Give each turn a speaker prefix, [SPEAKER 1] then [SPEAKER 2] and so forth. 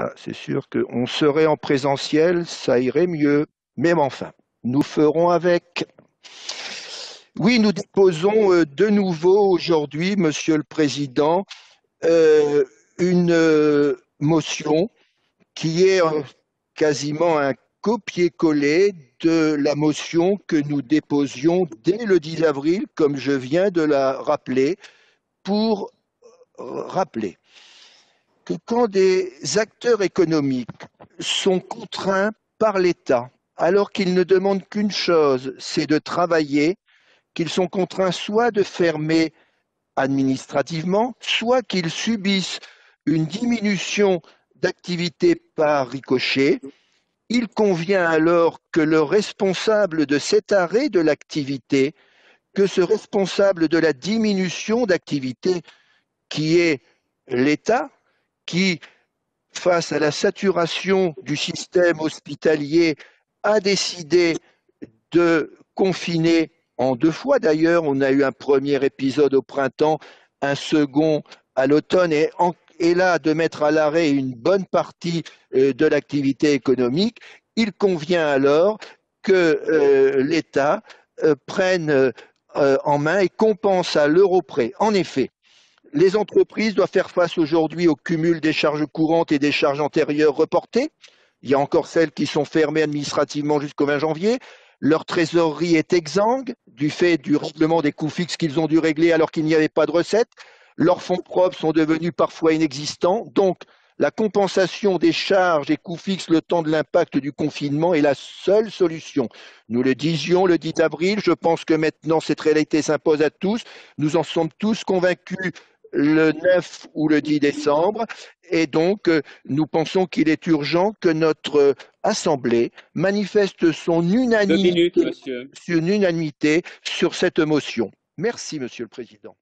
[SPEAKER 1] Ah, c'est sûr qu'on serait en présentiel, ça irait mieux. Mais enfin, nous ferons avec. Oui, nous déposons de nouveau aujourd'hui, Monsieur le Président, euh, une motion qui est quasiment un copier-coller de la motion que nous déposions dès le 10 avril, comme je viens de la rappeler, pour rappeler que quand des acteurs économiques sont contraints par l'État, alors qu'ils ne demandent qu'une chose, c'est de travailler, qu'ils sont contraints soit de fermer administrativement, soit qu'ils subissent une diminution d'activité par ricochet, il convient alors que le responsable de cet arrêt de l'activité, que ce responsable de la diminution d'activité qui est l'État, qui, face à la saturation du système hospitalier, a décidé de confiner en deux fois d'ailleurs. On a eu un premier épisode au printemps, un second à l'automne et là de mettre à l'arrêt une bonne partie de l'activité économique. Il convient alors que l'État prenne en main et compense à l'euro près. En effet, les entreprises doivent faire face aujourd'hui au cumul des charges courantes et des charges antérieures reportées. Il y a encore celles qui sont fermées administrativement jusqu'au 20 janvier. Leur trésorerie est exsangue du fait du règlement des coûts fixes qu'ils ont dû régler alors qu'il n'y avait pas de recettes. Leurs fonds propres sont devenus parfois inexistants. Donc, la compensation des charges et coûts fixes le temps de l'impact du confinement est la seule solution. Nous le disions le 10 avril, je pense que maintenant cette réalité s'impose à tous. Nous en sommes tous convaincus le 9 ou le 10 décembre. Et donc, nous pensons qu'il est urgent que notre Assemblée manifeste
[SPEAKER 2] Deux minutes, monsieur.
[SPEAKER 1] son unanimité sur cette motion. Merci, Monsieur le Président.